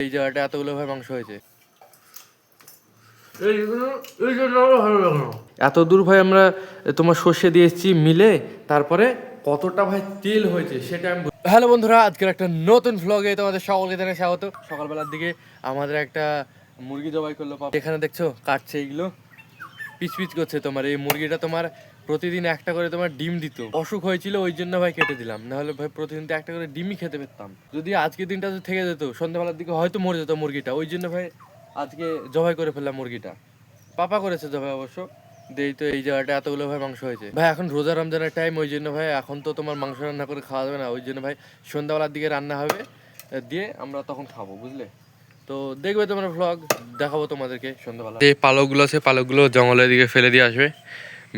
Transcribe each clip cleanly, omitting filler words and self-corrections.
এই জায়গাটা এতগুলো ভাই মাংস হয়েছে। এত দূর ভাই আমরা তোমার সর্ষে দিয়ে এসেছি মিলে, তারপরে কতটা ভাই তেল হয়েছে সেটা আমি। হ্যালো বন্ধুরা, আজকের একটা নতুন ভ্লগে তোমাদের সকলকে জানাই স্বাগত। সকালবেলার দিকে আমাদের একটা মুরগি জবাই করলো, এখানে দেখছো কাটছে, এইগুলো পিচ পিচ করছে। তোমার এই মুরগিটা তোমার প্রতিদিন একটা করে তোমার ডিম দিত, অসুখ হয়েছিল ওই জন্য ভাই কেটে দিলাম, নাহলে ভাই প্রতিদিন তো একটা করে ডিমই খেতে পেতাম। যদি আজকে দিনটা থেকে যেত সন্ধ্যাবেলার দিকে হয়তো মরে যেত মুরগিটা, ওই জন্য ভাই আজকে জবাই করে ফেললাম মুরগিটা। পাপা করেছে জবাই অবশ্য। দেই তো এই জায়গাটা এতগুলো ভাই মাংস হয়েছে ভাই। এখন রোজা রমজানের টাইম, ওই জন্য ভাই এখন তো তোমার মাংস রান্না করে খাওয়া যাবে না, ওই জন্য ভাই সন্ধ্যাবেলার দিকে রান্না হবে, দিয়ে আমরা তখন খাবো, বুঝলে? তো দেখবে তোমরা ভ্লগ, দেখাবো তোমাদেরকে সন্ধ্যাবেলা। যে পালকগুলো আছে পালকগুলো জঙ্গলের দিকে ফেলে দিয়ে আসবে,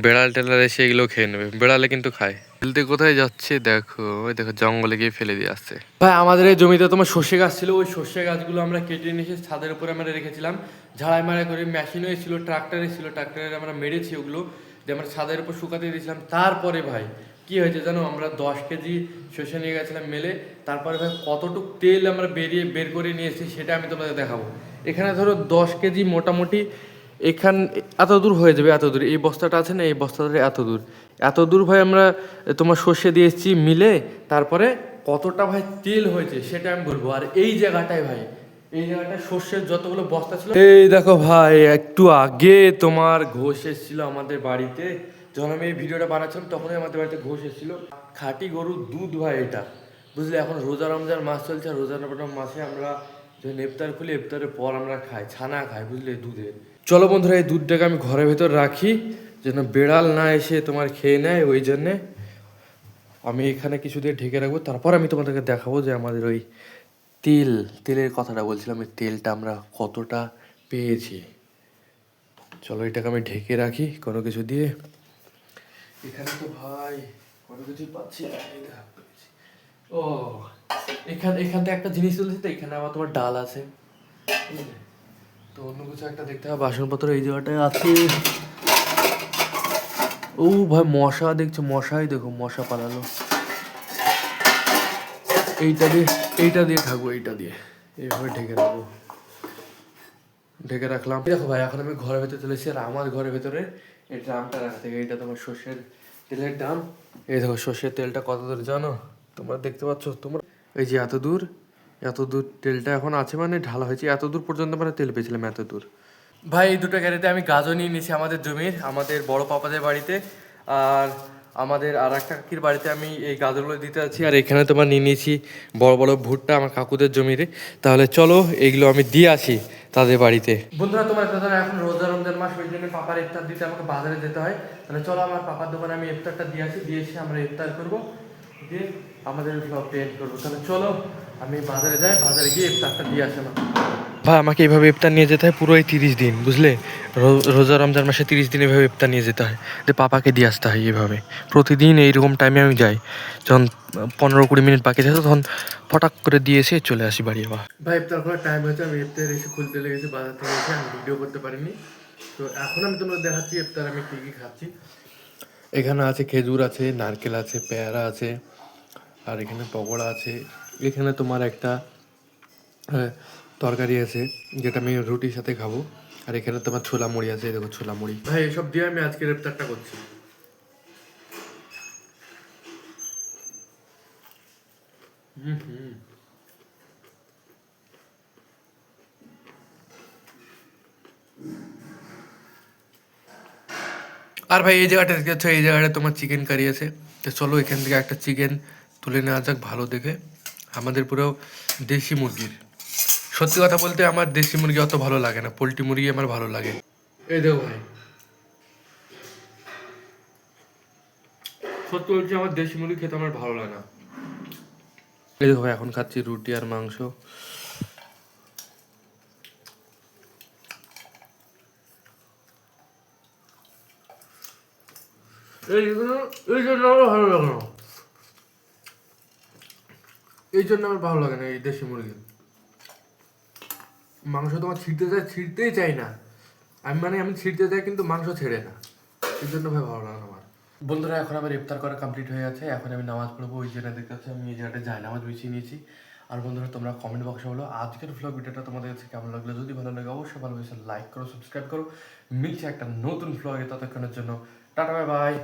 বেড়াল টেলার এসে এগুলো খেয়ে নেবে। বেড়ালে কিন্তু খায়। ফেলতে কোথায় যাচ্ছে দেখো, ওই দেখো জঙ্গলে গিয়ে ফেলে দিয়ে আসছে। ভাই আমাদের এই জমিতে তোমার সর্ষে গাছ ছিল, ওই সর্ষে গাছগুলো আমরা কেটে নিয়ে এসে ছাদের উপরে আমরা রেখেছিলাম। ঝাড়াই মারা করে মেশিনও এসেছিল, ট্রাক্টর এসেছিল, ট্রাক্টরে আমরা মেরেছি ওগুলো, যে আমরা ছাদের উপর শুকাতে দিয়েছিলাম। তারপরে ভাই কি হয়েছে জানো, আমরা 10 কেজি সর্ষে নিয়ে গেছিলাম মেলে, তারপরে ভাই কতটুক তেল আমরা বের করে নিয়ে এসেছি সেটা আমি তোমাদের দেখাবো। এখানে ধরো 10 কেজি মোটামুটি এখান এত দূর হয়ে যাবে, এত দূর এই বস্তাটা আছে না, এই বস্তাটা এত দূর ভাই আমরা তোমার সর্ষে দিয়ে এসেছি মিলে, তারপরে কতটা ভাই তেল হয়েছে সেটা আমি বলবো। আর এই জায়গাটায় ভাই, এই জায়গাটায় সর্ষের যতগুলো বস্তা ছিল, এই দেখো ভাই একটু আগে তোমার ঘোষ এসেছিল আমাদের বাড়িতে। যখন আমি এই ভিডিওটা বানাচ্ছিলাম তখনই আমাদের বাড়িতে ঘোষ এসেছিল, খাঁটি গরুর দুধ ভাই এটা, বুঝলে? এখন রোজা রমজান মাস চলছে, রোজা রমজান মাসে আমরা যখন ইফতার খুলি, ইফতারের পর আমরা খাই, ছানা খাই, বুঝলে, দুধের। চলো বন্ধুরা, এই দুধটাকে আমি ঘরের ভেতর রাখি যেন বেড়াল না এসে তোমার খেয়ে নেয়, ওই জন্যে আমি এখানে কিছু দিয়ে ঢেকে রাখবো। তারপর আমি তোমাদেরকে দেখাবো যে আমাদের ওই তেলের কথাটা বলছিলাম, এই তেলটা আমরা কতটা পেয়েছি। চলো এটাকে আমি ঢেকে রাখি কোনো কিছু দিয়ে। এখানে তো ভাই কোনো কিছুই পাচ্ছি না। ও এখান থেকে একটা জিনিস তুলেছি, তো এখানে আবার তোমার ডাল আছে, তো অন্য কিছু একটা দেখতে হবে। বাসনপত্র এই জায়গাটায় আছে। ও ভাই মশা দেখছো, মশাই দেখো, মশা পালালো। এইটা দিয়ে থাকবো, এইটা দিয়ে এইভাবে ঢেকে রাখবো। ঢেকে রাখলাম। দেখো ভাই এখন আমি ঘরের ভেতরে চলে এসেছি, আর আমার ঘরের ভেতরে এই ড্রামটা রাখা থেকে, এইটা তোমার সর্ষের তেলের ড্রাম। এই দেখো সর্ষের তেলটা কত দূর জানো তোমরা, দেখতে পাচ্ছ তোমরা? এই যে এত দূর তেলটা এখন আছে, মানে ঢালা হয়েছে এত দূর পর্যন্ত, মানে তেল পেয়েছিলাম এত দূর। ভাই এই দুটো গাড়িতে আমি গাজর নিয়ে নিয়েছি আমাদের জমির, আমাদের বড় পাপাদের বাড়িতে, আর আমাদের আর একটা কাকির বাড়িতে আমি এই গাজরগুলো দিতে আছি। আর এখানে তোমার নিয়ে নিয়েছি বড় বড় ভুট্টা আমার কাকুদের জমিতে। তাহলে চলো এইগুলো আমি দিয়ে আসি তাদের বাড়িতে। বন্ধুরা তোমার কথা, এখন রোজা রমজান মাস, ওই জন্য পাপার ইফতার দিতে আমাকে বাজারে যেতে হয়। তাহলে চলো আমার পাপার দোকানে আমি ইফতারটা দিয়ে আসি, দিয়ে এসে আমরা ইফতার করবো, দিয়ে আমাদের ব্লগ এন্ড করবো। তাহলে চলো আমি বাজারে যাই, বাজারে গিয়ে ইফতারটা দিয়ে আসি। ভাই আমাকে এইভাবে ইফতার নিয়ে যেতে হয় পুরো এই 30 দিন, বুঝলে? রোজা রমজান মাসে 30 দিন এভাবে ইফতার নিয়ে যেতে হয়, যে পাপাকে দিয়ে আসতে হয় এইভাবে প্রতিদিন। এইরকম টাইমে আমি যাই, যখন 15-20 মিনিট বাকি থাকে তখন ফটাক করে দিয়ে এসে চলে আসি বাড়ি। আবার ভাই ইফতার করার টাইম হয়েছে, আমি ইফতার এসে খুলতে লেগেছি বাজার থেকে এসে, আমি ভিডিও করতে পারিনি। তো এখন আমি তোমাদের দেখাচ্ছি ইফতার আমি কী কী খাচ্ছি। এখানে আছে খেজুর আছে, নারকেল আছে, পেয়ারা আছে, আর এখানে পকোড়া আছে। এখানে তোমার একটা তরকারি আছে যেটা আমি রুটির সাথে খাবো। আর এখানে তোমার ছোলা মুড়ি আছে, দেখো ছোলা মুড়ি। ভাই এসব দিয়ে আমি আজকের ইফতারটা করছি। আর ভাই এই জায়গাটা দেখছো, এই জায়গাটা তোমার চিকেন কারি আছে। তো চলো এখান থেকে একটা চিকেন তুলে নেওয়া যাক ভালো দেখে, আমাদের পুরো দেশি মুরগির। সত্যি কথা বলতে আমার দেশি মুরগি অত ভালো লাগে না, পোলট্রি মুরগি আমার ভালো লাগে। এই দেখো ভাই, সত্যি বলছি আমার দেশি মুরগি খেতে আমার ভালো লাগে না। এই দেখো ভাই এখন খাচ্ছি রুটি আর মাংস। এই জন্য আমার ভালো লাগে না, এই জন্য আমার ভালো লাগে না এই দেশি মুরগি মাংস। তোমার ছিঁড়তেই চাই না আমি ছিঁড়তে চাই কিন্তু মাংস ছেড়ে না, এই জন্য ভাই ভালো লাগে না আমার। বন্ধুরা এখন আমার ইফতার করা কমপ্লিট হয়ে গেছে, এখন আমি নামাজ পড়বো, ওই জন্য দেখতে পাচ্ছি আমি এই জায়গাটা নামাজ বিছিয়ে নিয়েছি। আর বন্ধুরা তোমরা কমেন্ট বক্সে বলো আজকের ভ্লগ ভিডিওটা তোমাদের কাছে কেমন লাগলো। যদি ভালো লাগে অবশ্যই ভালোবেসে লাইক করো, সাবস্ক্রাইব করো। মিলছে একটা নতুন ভ্লগে, ততক্ষণের জন্য টাটা বাই বাই।